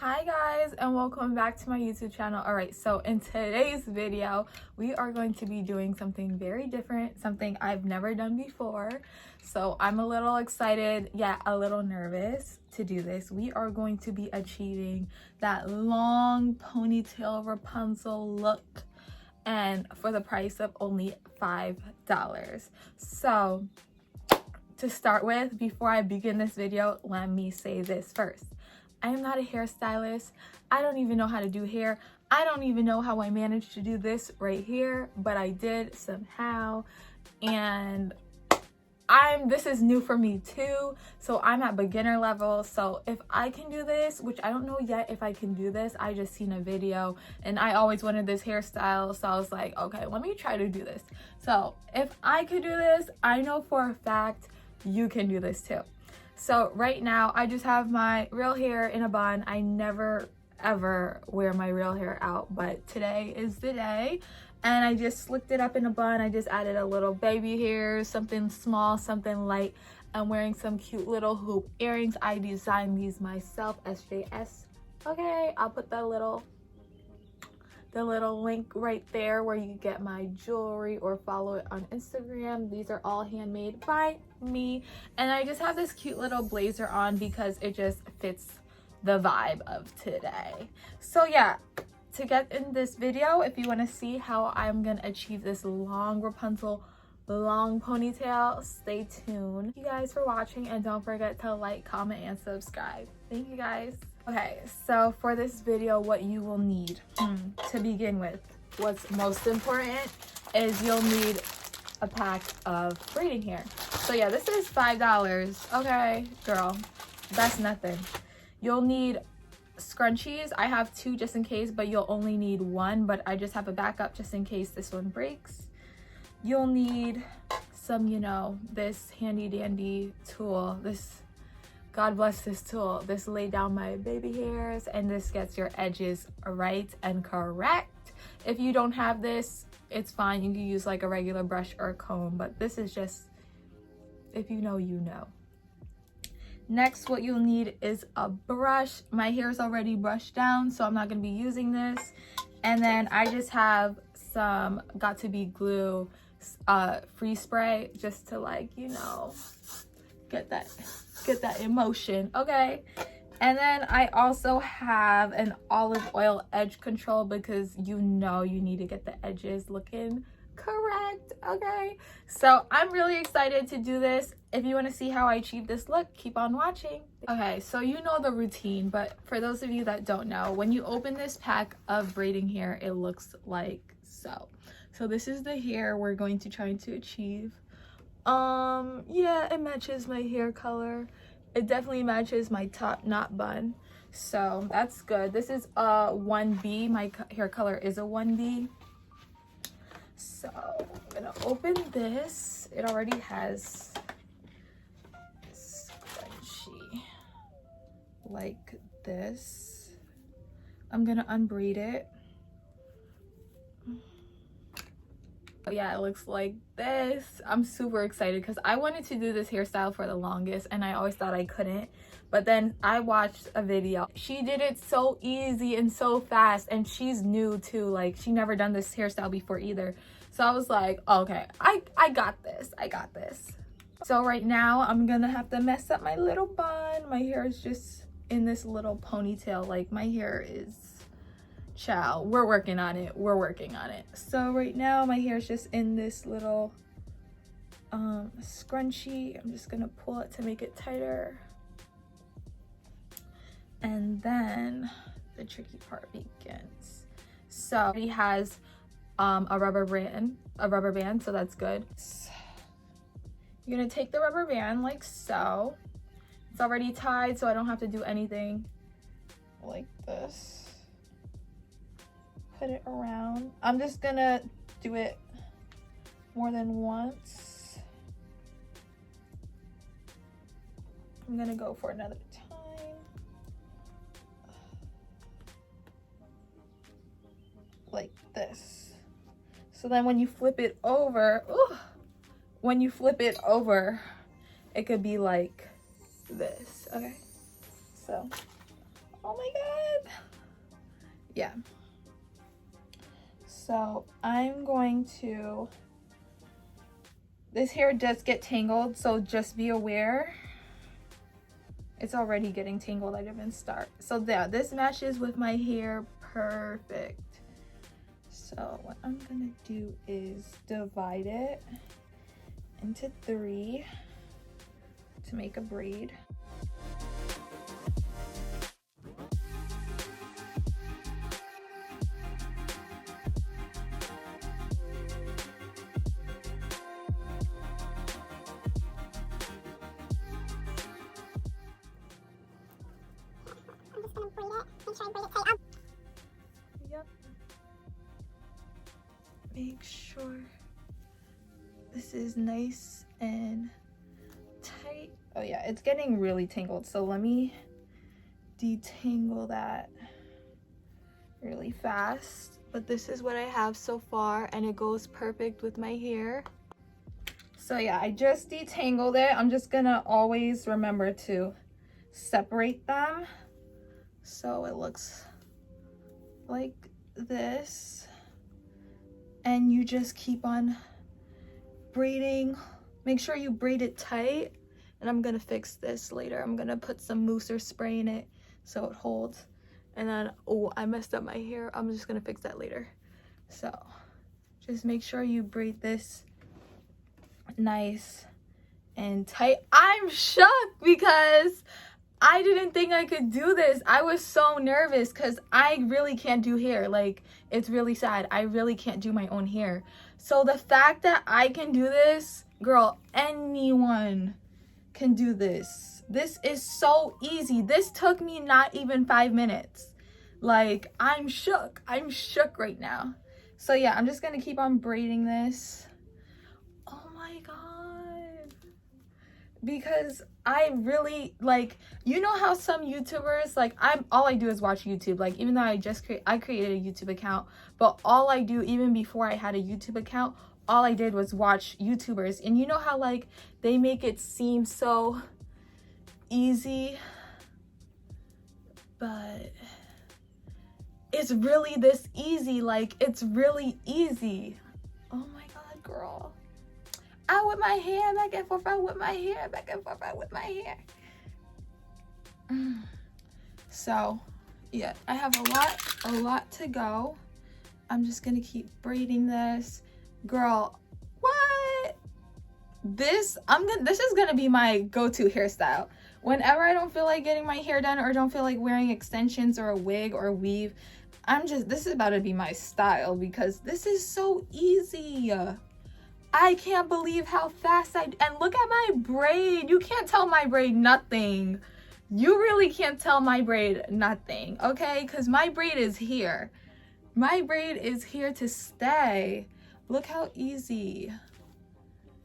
Hi guys, and welcome back to my YouTube channel. All right, so in today's video we are going to be doing something very different, something I've never done before. So I'm a little excited, yet a little nervous to do this. We are going to be achieving that long ponytail Rapunzel look, and for the price of only $5. So to start with, before I begin this video, let me say this first. I am not a hairstylist. I don't even know how to do hair. I don't even know how I managed to do this right here, but I did somehow. And this is new for me too. So I'm at beginner level. So if I can do this, which I don't know yet if I can do this, I just seen a video and I always wanted this hairstyle. So I was like, okay, let me try to do this. So if I could do this, I know for a fact you can do this too. So right now I just have my real hair in a bun. I never ever wear my real hair out, but today is the day. And I just slicked it up in a bun. I just added a little baby hair, something small, something light. I'm wearing some cute little hoop earrings. I designed these myself, SJS. Okay, I'll put the little link right there where you get my jewelry or follow it on Instagram. These are all handmade by me. And I just have this cute little blazer on because it just fits the vibe of today. So yeah, to get in this video, if you want to see how I'm gonna achieve this long Rapunzel long ponytail, stay tuned. Thank you guys for watching, and don't forget to like, comment, and subscribe. Thank you guys. Okay, so for this video, what you will need to begin with, what's most important is you'll need a pack of braiding hair. So yeah, this is $5. Okay, girl, that's nothing. You'll need scrunchies. I have 2 just in case, but you'll only need 1, but I just have a backup just in case this one breaks. You'll need some, this handy dandy tool. God bless this tool. This lay down my baby hairs, and this gets your edges right and correct. If you don't have this, it's fine. You can use like a regular brush or a comb, but this is just, if you know, you know. Next, what you'll need is a brush. My hair is already brushed down, so I'm not gonna be using this. And then I just have some Got To Be glue, free spray, just to get that emotion. Okay, and then I also have an olive oil edge control because you need to get the edges looking correct. Okay, so I'm really excited to do this. If you want to see how I achieve this look, keep on watching. Okay, so you know the routine, but for those of you that don't know, when you open this pack of braiding hair, it looks like so. So this is the hair we're going to try to achieve. Yeah, it matches my hair color. It definitely matches my top knot bun, so that's good. This is a 1B. My hair color is a 1B. So I'm gonna open this. It already has scrunchie like this. I'm gonna unbraid it. Yeah, it looks like this. I'm super excited because I wanted to do this hairstyle for the longest and I always thought I couldn't, but then I watched a video. She did it so easy and so fast, and she's new too. Like, she never done this hairstyle before either. So I was like, okay, I got this. I got this. So right now I'm gonna have to mess up my little bun. My hair is just in this little ponytail. Like, my hair is, child, we're working on it. We're working on it. So right now my hair is just in this little scrunchie. I'm just gonna pull it to make it tighter, and then the tricky part begins. So he has a rubber band, so that's good. So you're gonna take the rubber band like so. It's already tied, so I don't have to do anything like this. Put it around. I'm just gonna do it more than once. I'm gonna go for another time. Like this. So then when you flip it over, it could be like this. Okay, so Oh my god. Yeah. So I'm going to, this hair does get tangled, so just be aware. It's already getting tangled. I didn't even start. So yeah, this matches with my hair perfect. So what I'm gonna do is divide it into 3 to make a braid. Yep. Make sure this is nice and tight. Oh yeah, it's getting really tangled. So let me detangle that really fast. But this is what I have so far, and it goes perfect with my hair. So yeah, I just detangled it. I'm just gonna always remember to separate them so it looks like this, and you just keep on braiding. Make sure you braid it tight, and I'm gonna fix this later. I'm gonna put some mousse or spray in it so it holds. And then, oh, I messed up my hair. I'm just gonna fix that later. So just make sure you braid this nice and tight. I'm shocked because I didn't think I could do this. I was so nervous because I really can't do hair. Like, it's really sad. I really can't do my own hair. So the fact that I can do this, girl, anyone can do this. This is so easy. This took me not even 5 minutes. Like, I'm shook. I'm shook right now. So yeah, I'm just gonna keep on braiding this. Oh my god. Because I really, like, you know how some YouTubers, like, all I do is watch YouTube. Like, even though I created a YouTube account, but all I do, even before I had a YouTube account, all I did was watch YouTubers. And you know how, like, they make it seem so easy, but it's really this easy. Like, it's really easy. Oh my god, girl. I whip my hair back and forth. I whip my hair back and forth. I whip my hair. So yeah, I have a lot to go. I'm just gonna keep braiding this. Girl, what? This is gonna be my go-to hairstyle. Whenever I don't feel like getting my hair done or don't feel like wearing extensions or a wig or weave, this is about to be my style because this is so easy. I can't believe how fast and look at my braid. You can't tell my braid nothing. You really can't tell my braid nothing, okay? Because my braid is here. My braid is here to stay. Look how easy.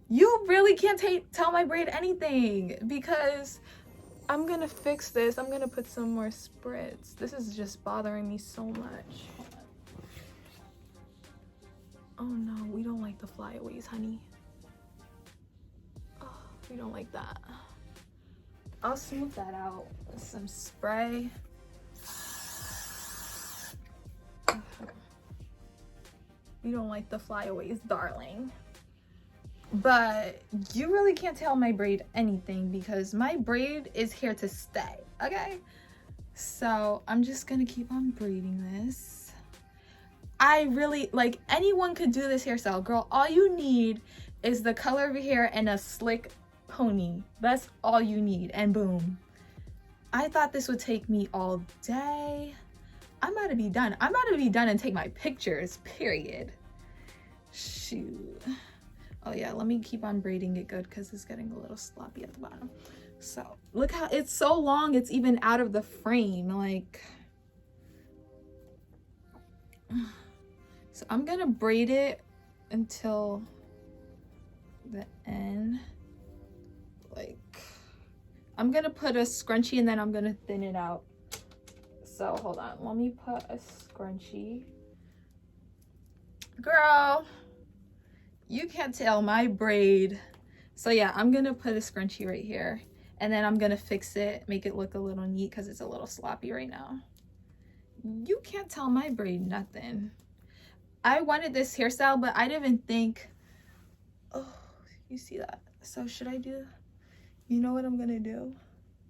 You really can't tell my braid anything because I'm gonna fix this. I'm gonna put some more spritz. This is just bothering me so much. Oh no, we don't like the flyaways, honey. Oh, we don't like that. I'll smooth that out with some spray. We don't like the flyaways, darling. But you really can't tell my braid anything because my braid is here to stay, okay? So I'm just gonna keep on braiding this. I really, like, anyone could do this hairstyle. Girl, all you need is the color of your hair and a slick pony. That's all you need, and boom. I thought this would take me all day. I'm about to be done. I'm about to be done and take my pictures, period. Shoot. Oh yeah, let me keep on braiding it good because it's getting a little sloppy at the bottom. So look how it's so long, it's even out of the frame. Like, so I'm gonna braid it until the end. Like, I'm gonna put a scrunchie and then I'm gonna thin it out. So hold on, let me put a scrunchie. Girl, you can't tell my braid. So yeah, I'm gonna put a scrunchie right here. And then I'm gonna fix it, make it look a little neat because it's a little sloppy right now. You can't tell my braid nothing. I wanted this hairstyle, but I didn't even think, oh, you see that? So should I do, you know what I'm gonna do?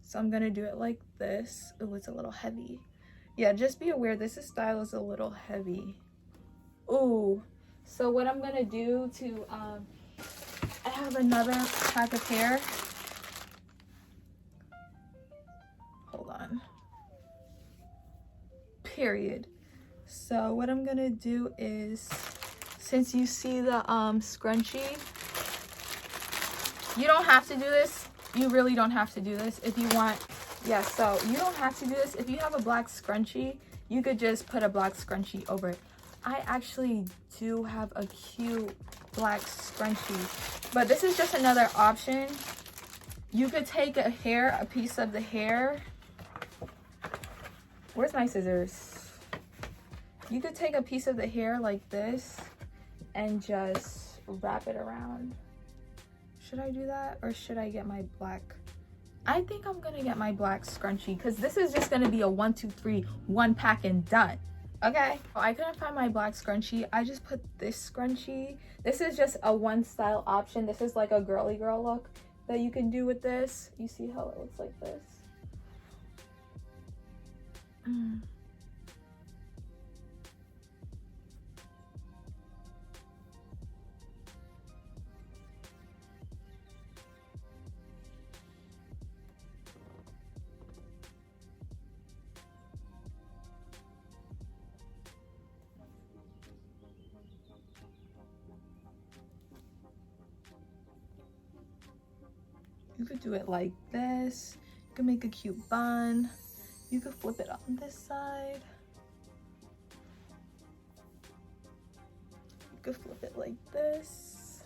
So I'm gonna do it like this. Oh, it's a little heavy. Yeah, just be aware this style is a little heavy. Ooh, so what I'm gonna do to, I have another pack of hair. Hold on. Period. So what I'm gonna do is, since you see the scrunchie, you don't have to do this. You really don't have to do this if you want. Yeah, so you don't have to do this. If you have a black scrunchie, you could just put a black scrunchie over it. I actually do have a cute black scrunchie, but this is just another option. You could take a piece of the hair. Where's my scissors? You could take a piece of the hair like this and just wrap it around. Should I do that or should I get my black? I think I'm gonna get my black scrunchie because this is just gonna be a 1, 2, 3, 1 pack and done. Okay, I couldn't find my black scrunchie. I just put this scrunchie. This is just a one style option. This is like a girly girl look that you can do with this. You see how it looks like this? You could do it like this. You could make a cute bun. You could flip it on this side. You could flip it like this.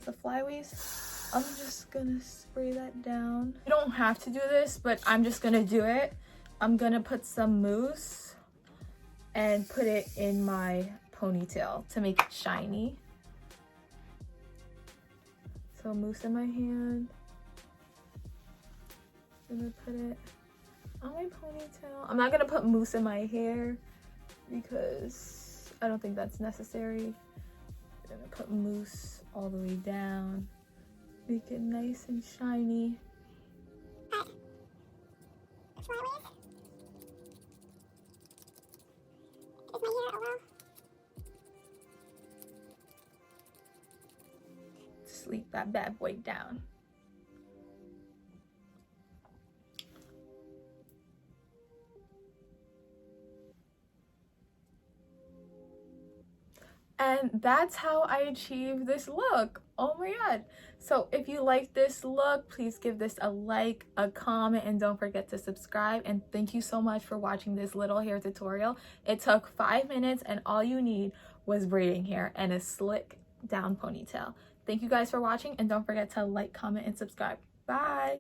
The flyaways. I'm just gonna spray that down. You don't have to do this, but I'm just gonna do it. I'm gonna put some mousse and put it in my ponytail to make it shiny. So mousse in my hand. I'm gonna put it on my ponytail. I'm not gonna put mousse in my hair because I don't think that's necessary. I'm gonna put mousse all the way down. Make it nice and shiny. Sleep that bad boy down. And that's how I achieved this look. Oh my god. So if you like this look, please give this a like, a comment, and don't forget to subscribe. And thank you so much for watching this little hair tutorial. It took 5 minutes and all you need was braiding hair and a slick down ponytail. Thank you guys for watching and don't forget to like, comment, and subscribe. Bye.